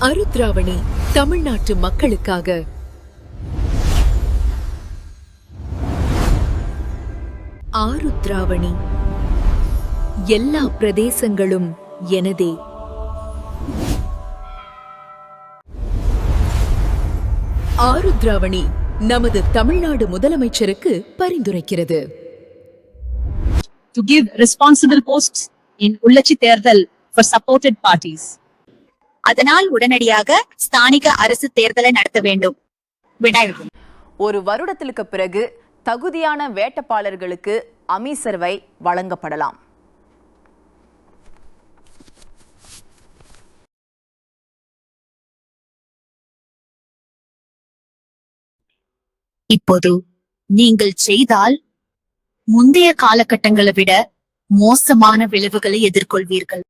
அருத்ராவணி தமிழ்நாட்டு மக்களுக்காக. ஆருத்ராவணி எல்லா பிரதேசங்களும் எனதே. ஆருத்ராவணி நமது தமிழ்நாடு முதலமைச்சருக்கு பரிந்துரைக்கிறது. To give responsible posts in உள்ளாட்சி தேர்தல் for supported parties. அதனால் உடனடியாக ஸ்தானிக அரசு தேர்தலை நடத்த வேண்டும். விநாயகம். ஒரு வருடத்திற்கு பிறகு தகுதியான வேட்பாளர்களுக்கு அமீசர்வை வழங்கப்படலாம். இப்போது நீங்கள் செய்தால் முந்தைய காலகட்டங்களை விட மோசமான விளைவுகளை எதிர்கொள்வீர்கள்.